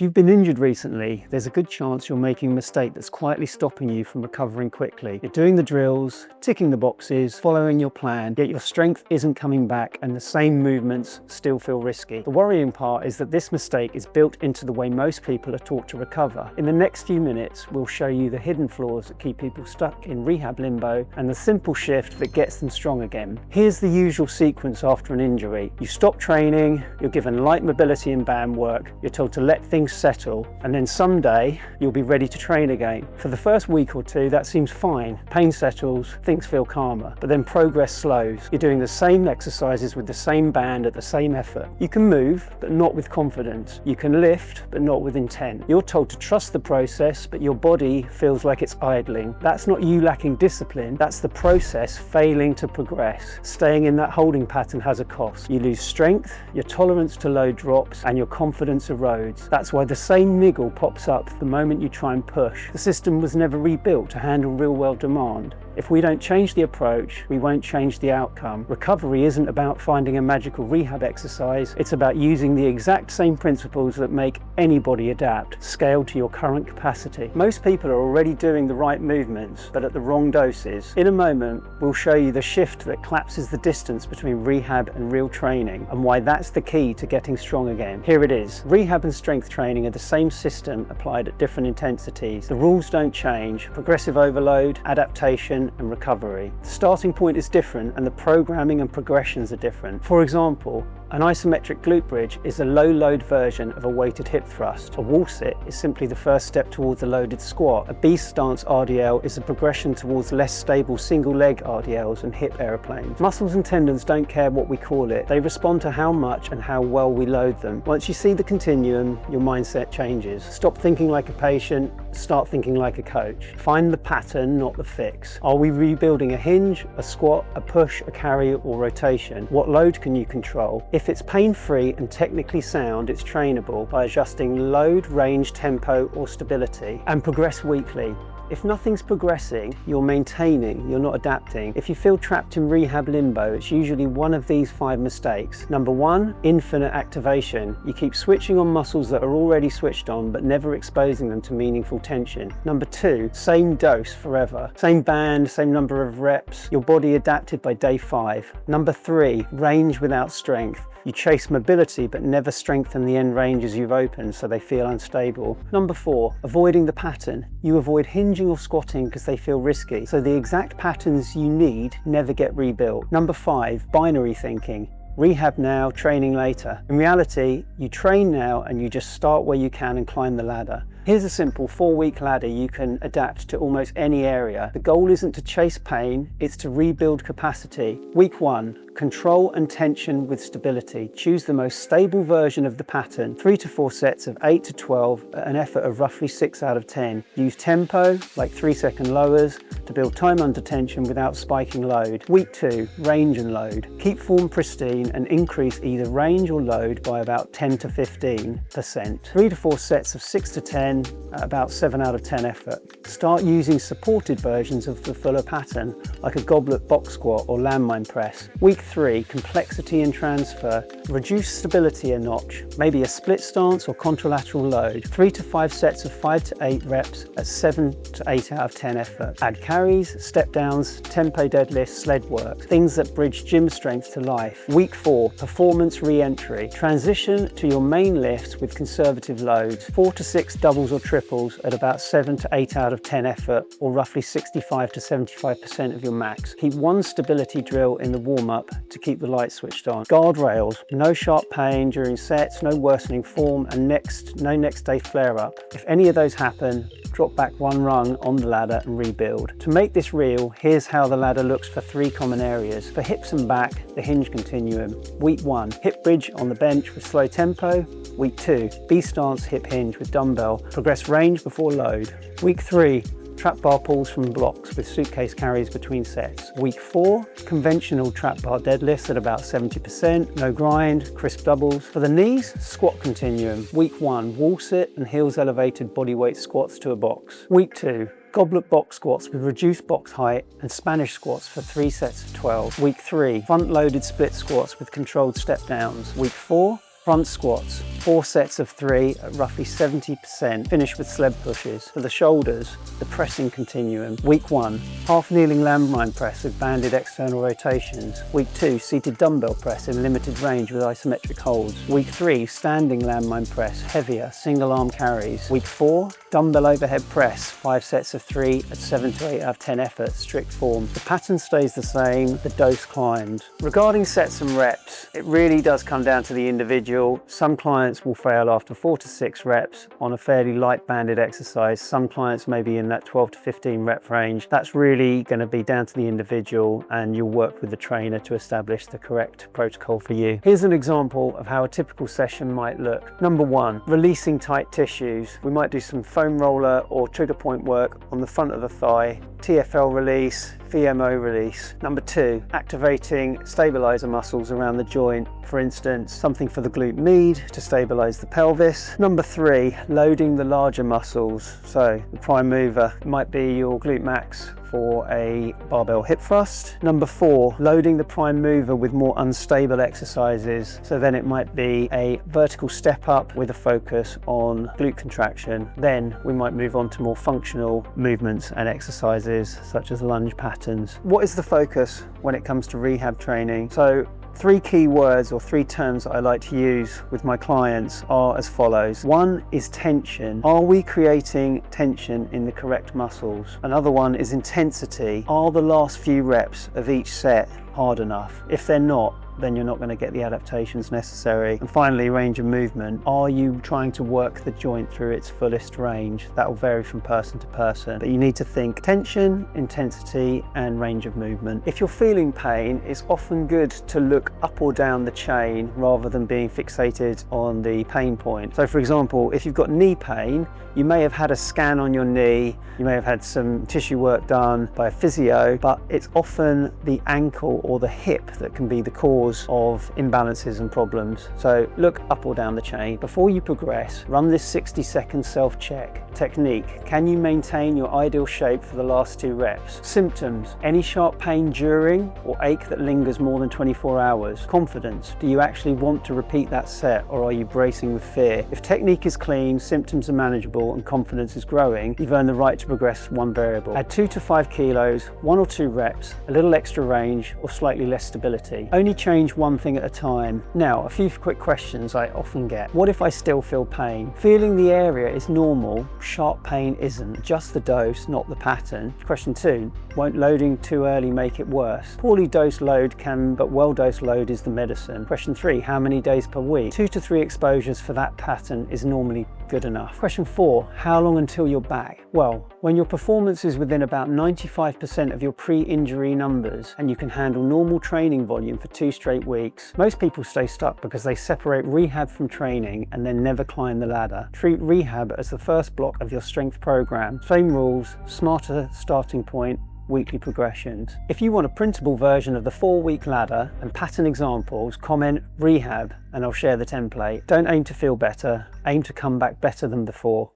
If you've been injured recently, there's a good chance you're making a mistake that's quietly stopping you from recovering quickly. You're doing the drills, ticking the boxes, following your plan, yet your strength isn't coming back and the same movements still feel risky. The worrying part is that this mistake is built into the way most people are taught to recover. In the next few minutes, we'll show you the hidden flaws that keep people stuck in rehab limbo and the simple shift that gets them strong again. Here's the usual sequence after an injury. You stop training, you're given light mobility and band work, you're told to let things settle, and then someday you'll be ready to train again. For the first week or two, that seems fine. Pain settles, things feel calmer, but then progress slows. You're doing the same exercises with the same band at the same effort. You can move, but not with confidence. You can lift, but not with intent. You're told to trust the process, but your body feels like it's idling. That's not you lacking discipline, that's the process failing to progress. Staying in that holding pattern has a cost. You lose strength, your tolerance to load drops, and your confidence erodes. That's why the same niggle pops up the moment you try and push. The system was never rebuilt to handle real-world demand. If we don't change the approach, we won't change the outcome. Recovery isn't about finding a magical rehab exercise, it's about using the exact same principles that make anybody adapt, scaled to your current capacity. Most people are already doing the right movements, but at the wrong doses. In a moment, we'll show you the shift that collapses the distance between rehab and real training, and why that's the key to getting strong again. Here it is. Rehab and strength training are the same system applied at different intensities. The rules don't change. Progressive overload, adaptation, and recovery. The starting point is different and the programming and progressions are different. For example, an isometric glute bridge is a low-load version of a weighted hip thrust. A wall sit is simply the first step towards a loaded squat. A beast stance RDL is a progression towards less stable single-leg RDLs and hip aeroplanes. Muscles and tendons don't care what we call it. They respond to how much and how well we load them. Once you see the continuum, your mindset changes. Stop thinking like a patient, start thinking like a coach. Find the pattern, not the fix. Are we rebuilding a hinge, a squat, a push, a carry, or rotation? What load can you control? If it's pain-free and technically sound, it's trainable by adjusting load, range, tempo, or stability, and progress weekly. If nothing's progressing, you're maintaining, you're not adapting. If you feel trapped in rehab limbo, it's usually one of these 5 mistakes. Number 1, infinite activation. You keep switching on muscles that are already switched on, but never exposing them to meaningful tension. Number 2, same dose forever. Same band, same number of reps, your body adapted by day 5. Number 3, range without strength. You chase mobility but never strengthen the end ranges you've opened so they feel unstable. Number 4, avoiding the pattern. You avoid hinging or squatting because they feel risky, so the exact patterns you need never get rebuilt. Number 5, binary thinking. Rehab now, training later. In reality, you train now and you just start where you can and climb the ladder. Here's a simple 4-week ladder you can adapt to almost any area. The goal isn't to chase pain, it's to rebuild capacity. Week 1, control and tension with stability. Choose the most stable version of the pattern. 3 to 4 sets of 8 to 12 at an effort of roughly 6 out of 10. Use tempo, like 3-second lowers, to build time under tension without spiking load. Week 2, range and load. Keep form pristine and increase either range or load by about 10 to 15%. 3 to 4 sets of 6 to 10 at about 7 out of 10 effort. Start using supported versions of the fuller pattern, like a goblet box squat or landmine press. Week 3, complexity and transfer. Reduce stability a notch, maybe a split stance or contralateral load. 3 to 5 sets of 5 to 8 reps at 7 to 8 out of 10 effort. Add carries, step downs, tempo deadlifts, sled work, things that bridge gym strength to life. Week 4, performance re-entry. Transition to your main lifts with conservative loads. 4 to 6 doubles or triples at about 7 to 8 out of 10 effort, or roughly 65 to 75% of your max. Keep one stability drill in the warm-up to keep the light switched on. Guardrails, no sharp pain during sets, no worsening form, and no next day flare-up. If any of those happen, drop back 1 rung on the ladder and rebuild. To make this real, here's how the ladder looks for 3 common areas. For hips and back, the hinge continuum. Week 1, hip bridge on the bench with slow tempo. Week 2, B stance hip hinge with dumbbell. Progress range before load. Week 3, trap bar pulls from blocks with suitcase carries between sets. Week 4, conventional trap bar deadlifts at about 70%, no grind, crisp doubles. For the knees, squat continuum. Week 1, wall sit and heels elevated bodyweight squats to a box. Week 2, goblet box squats with reduced box height and Spanish squats for 3 sets of 12. Week 3, front loaded split squats with controlled step downs. Week 4, Front squats, 4 sets of 3 at roughly 70%, finish with sled pushes. For the shoulders, the pressing continuum. Week 1, half kneeling landmine press with banded external rotations. Week 2, seated dumbbell press in limited range with isometric holds. Week 3, standing landmine press, heavier, single arm carries. Week 4, dumbbell overhead press, 5 sets of 3 at 7 to 8 out of 10 effort, strict form. The pattern stays the same, the dose climbed. Regarding sets and reps, it really does come down to the individual. Some clients will fail after 4 to 6 reps on a fairly light banded exercise. Some clients may be in that 12 to 15 rep range. That's really going to be down to the individual, and you'll work with the trainer to establish the correct protocol for you. Here's an example of how a typical session might look. Number 1, releasing tight tissues. We might do some foam roller or trigger point work on the front of the thigh, TFL release, VMO release. Number 2, activating stabilizer muscles around the joint. For instance, something for the glute med to stabilize the pelvis. Number 3, loading the larger muscles. So the prime mover might be your glute max for a barbell hip thrust. Number 4, loading the prime mover with more unstable exercises. So then it might be a vertical step up with a focus on glute contraction. Then we might move on to more functional movements and exercises such as lunge patterns. What is the focus when it comes to rehab training? So 3 key words or 3 terms that I like to use with my clients are as follows. 1 is tension. Are we creating tension in the correct muscles? Another one is intensity. Are the last few reps of each set hard enough? If they're not, then you're not going to get the adaptations necessary. And finally, range of movement. Are you trying to work the joint through its fullest range? That will vary from person to person, but you need to think tension, intensity, and range of movement. If you're feeling pain, it's often good to look up or down the chain rather than being fixated on the pain point. So for example, if you've got knee pain, you may have had a scan on your knee, you may have had some tissue work done by a physio, but it's often the ankle or the hip that can be the cause of imbalances and problems. So look up or down the chain. Before you progress, run this 60-second self-check. Technique: can you maintain your ideal shape for the last 2 reps? Symptoms: any sharp pain during or ache that lingers more than 24 hours? Confidence: do you actually want to repeat that set, or are you bracing with fear? If technique is clean, symptoms are manageable, and confidence is growing, you've earned the right to progress 1 variable. Add 2 to 5 kilos, 1 or 2 reps, a little extra range, or slightly less stability. Only change one thing at a time. Now, a few quick questions I often get. What if I still feel pain? Feeling the area is normal, sharp pain isn't. Just the dose, not the pattern. Question 2, won't loading too early make it worse? Poorly dosed load can, but well-dosed load is the medicine. Question 3, how many days per week? 2 to 3 exposures for that pattern is normally good enough. Question 4, how long until you're back? Well, when your performance is within about 95% of your pre-injury numbers and you can handle normal training volume for 2 straight weeks, most people stay stuck because they separate rehab from training and then never climb the ladder. Treat rehab as the first block of your strength program. Same rules, smarter starting point, weekly progressions. If you want a printable version of the 4-week ladder and pattern examples, comment rehab and I'll share the template. Don't aim to feel better, aim to come back better than before.